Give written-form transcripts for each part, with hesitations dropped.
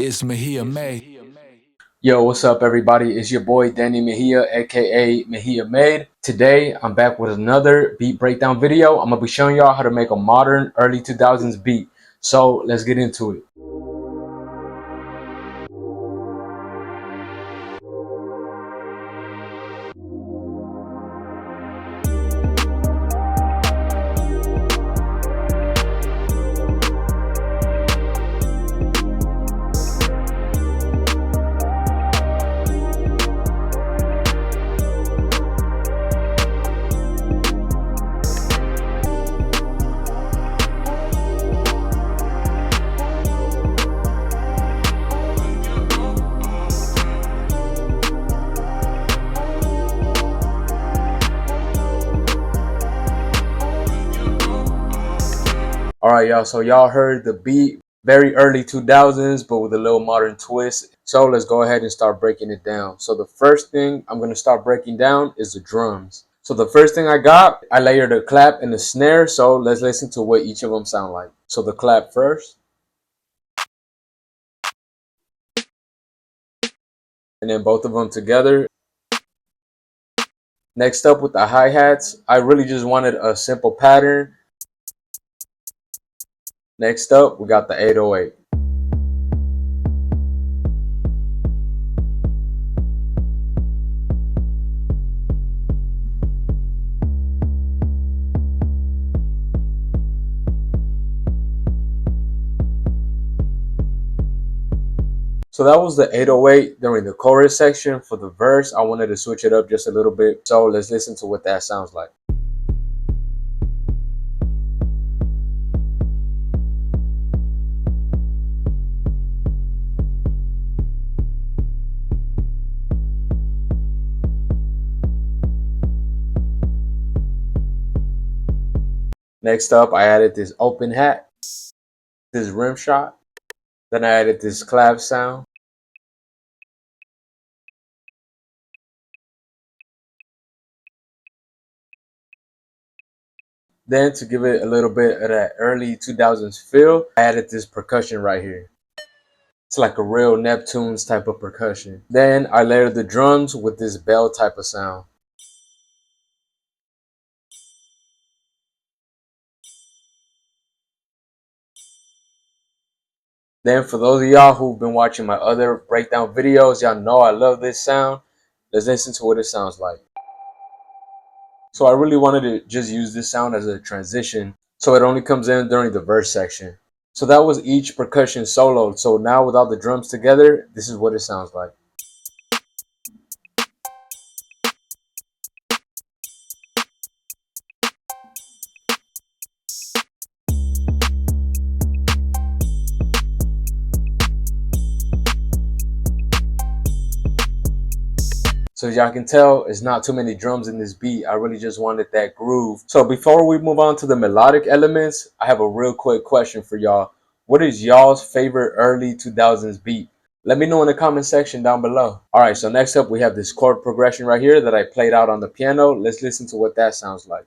It's Mejia May. Yo, what's up, everybody? It's your boy Danny Mejia, aka Mejia Made. Today, I'm back with another beat breakdown video. I'm gonna be showing y'all how to make a modern early 2000s beat. So let's get into it. All right, y'all. So y'all heard the beat, very early 2000s, but with a little modern twist. So let's go ahead and start breaking it down. So the first thing I'm gonna start breaking down is the drums. So the first thing I layered a clap and a snare. So let's listen to what each of them sound like. So the clap first, and then both of them together. Next up with the hi-hats, I really just wanted a simple pattern. Next up, we got the 808. So that was the 808 during the chorus section. For the verse, I wanted to switch it up just a little bit. So let's listen to what that sounds like. Next up, I added this open hat, this rim shot. Then I added this clap sound. Then to give it a little bit of that early 2000s feel, I added this percussion right here. It's like a real Neptunes type of percussion. Then I layered the drums with this bell type of sound. Then for those of y'all who've been watching my other breakdown videos, y'all know I love this sound. Let's listen to what it sounds like. So I really wanted to just use this sound as a transition, so it only comes in during the verse section. So that was each percussion soloed. So now with all the drums together, this is what it sounds like. So as y'all can tell, it's not too many drums in this beat. I really just wanted that groove. So before we move on to the melodic elements, I have a real quick question for y'all. What is y'all's favorite early 2000s beat? Let me know in the comment section down below. All right, so next up we have this chord progression right here that I played out on the piano. Let's listen to what that sounds like.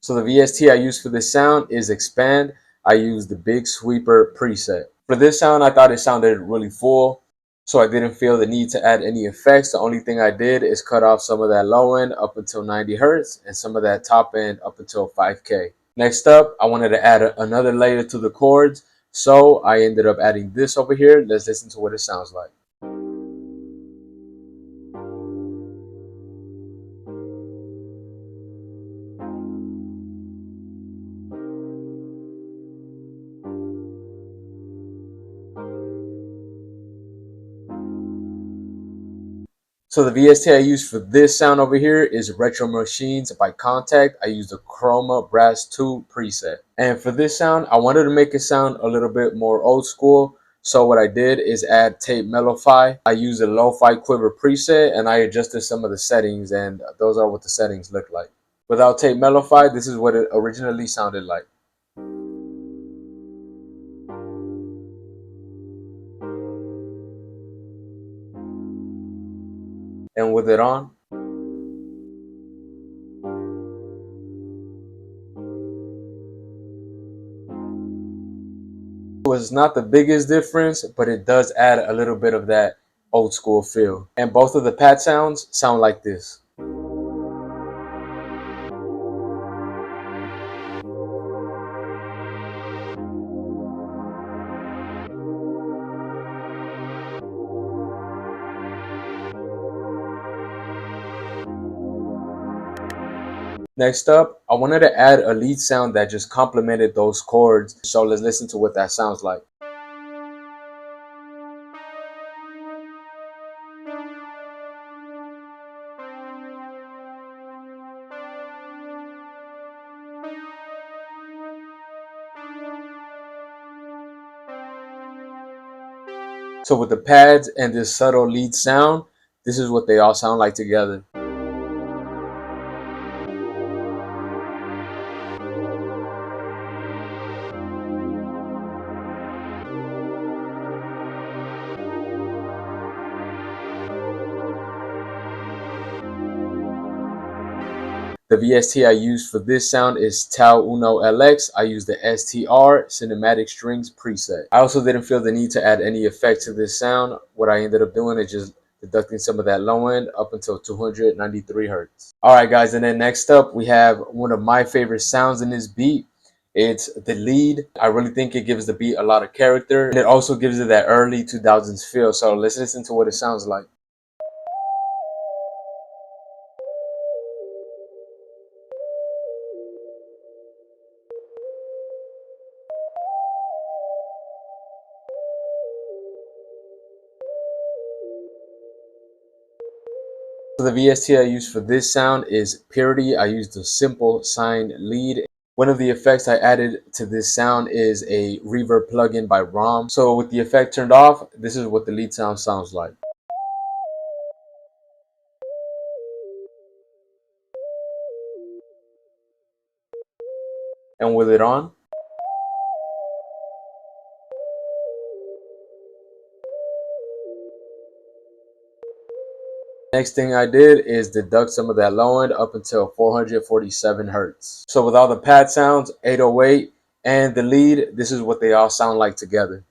So the VST I use for this sound is Expand. I use the Big Sweeper preset. For this sound, I thought it sounded really full, so I didn't feel the need to add any effects. The only thing I did is cut off some of that low end up until 90 Hertz and some of that top end up until 5K. Next up, I wanted to add another layer to the chords, so I ended up adding this over here. Let's listen to what it sounds like. So the VST I use for this sound over here is Retro Machines by Contact. I use the Chroma Brass 2 preset. And for this sound, I wanted to make it sound a little bit more old school. So what I did is add Tape Mellowfi. I use a Lo-Fi Quiver preset and I adjusted some of the settings, and those are what the settings look like. Without Tape Mellowfi, this is what it originally sounded like. And with it on, it was not the biggest difference, but it does add a little bit of that old school feel. And both of the pad sounds sound like this. Next up, I wanted to add a lead sound that just complemented those chords. So let's listen to what that sounds like. So with the pads and this subtle lead sound, this is what they all sound like together. The VST I use for this sound is Tau Uno LX. I use the STR Cinematic Strings preset. I also didn't feel the need to add any effect to this sound. What I ended up doing is just deducting some of that low end up until 293 hertz. Alright guys, and then next up we have one of my favorite sounds in this beat. It's the lead. I really think it gives the beat a lot of character, and it also gives it that early 2000s feel. So let's listen to what it sounds like. So the VST I use for this sound is Purity. I used the simple sine lead. One of the effects I added to this sound is a reverb plugin by ROM. So with the effect turned off, this is what the lead sound sounds like. And with it on, next thing I did is deduct some of that low end up until 447 hertz. So with all the pad sounds, 808, and the lead, this is what they all sound like together.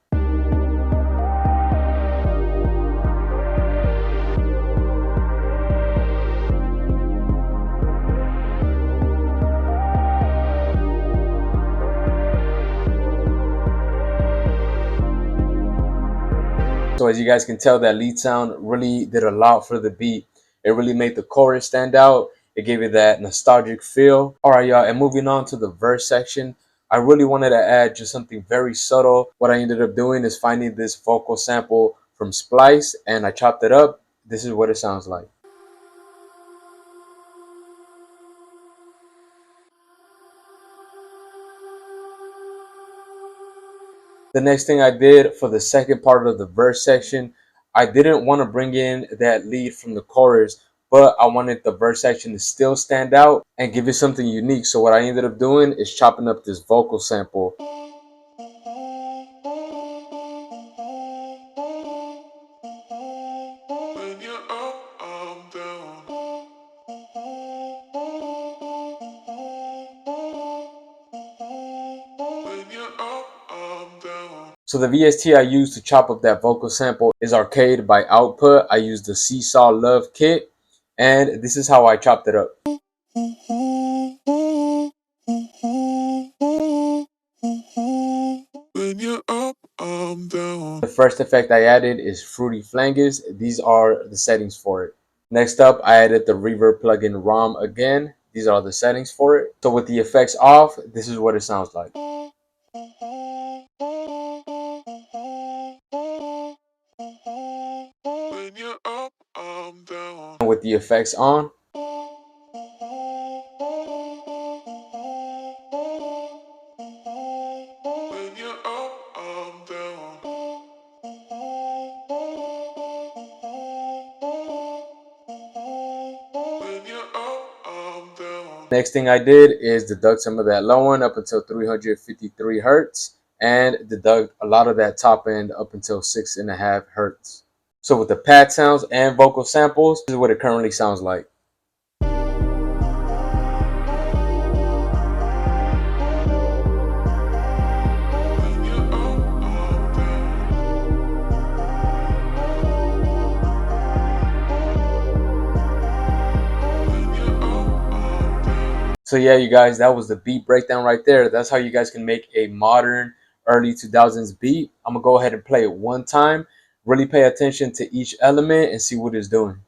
So as you guys can tell, that lead sound really did a lot for the beat. It really made the chorus stand out. It gave it that nostalgic feel. All right, y'all, and moving on to the verse section, I really wanted to add just something very subtle. What I ended up doing is finding this vocal sample from Splice, and I chopped it up. This is what it sounds like. The next thing I did for the second part of the verse section, I didn't want to bring in that lead from the chorus, but I wanted the verse section to still stand out and give it something unique. So what I ended up doing is chopping up this vocal sample. When you're up, I'm down. So the VST I use to chop up that vocal sample is Arcade by Output. I use the Seesaw Love kit, and this is how I chopped it up. When you're up, I'm down. The first effect I added is Fruity Flangus. These are the settings for it. Next up, I added the reverb plugin ROM again. These are the settings for it. So with the effects off, this is what it sounds like. When you're up, I'm down. And with the effects on, when you're up, I'm down. When you're up, I'm down. Next thing I did is deduct some of that low one up until 353 hertz and deduct a lot of that top end up until 6.5 hertz. So with the pad sounds and vocal samples, this is what it currently sounds like. So yeah, you guys, that was the beat breakdown right there. That's how you guys can make a modern early 2000s beat. I'm gonna go ahead and play it one time. Really pay attention to each element and see what it's doing.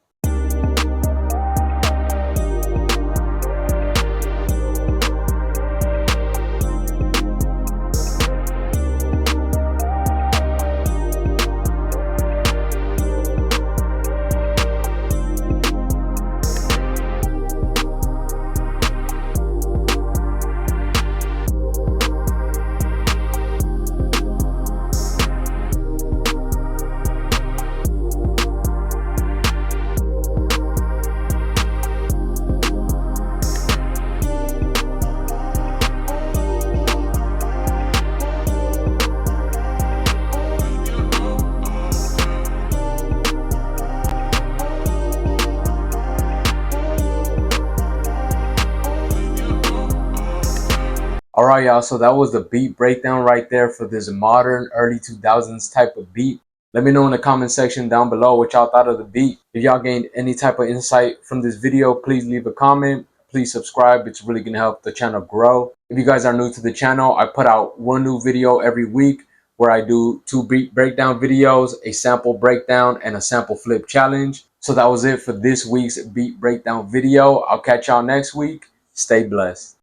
All right, y'all. So that was the beat breakdown right there for this modern early 2000s type of beat. Let me know in the comment section down below what y'all thought of the beat. If y'all gained any type of insight from this video, please leave a comment. Please subscribe. It's really going to help the channel grow. If you guys are new to the channel, I put out one new video every week where I do 2 beat breakdown videos, a sample breakdown, and a sample flip challenge. So that was it for this week's beat breakdown video. I'll catch y'all next week. Stay blessed.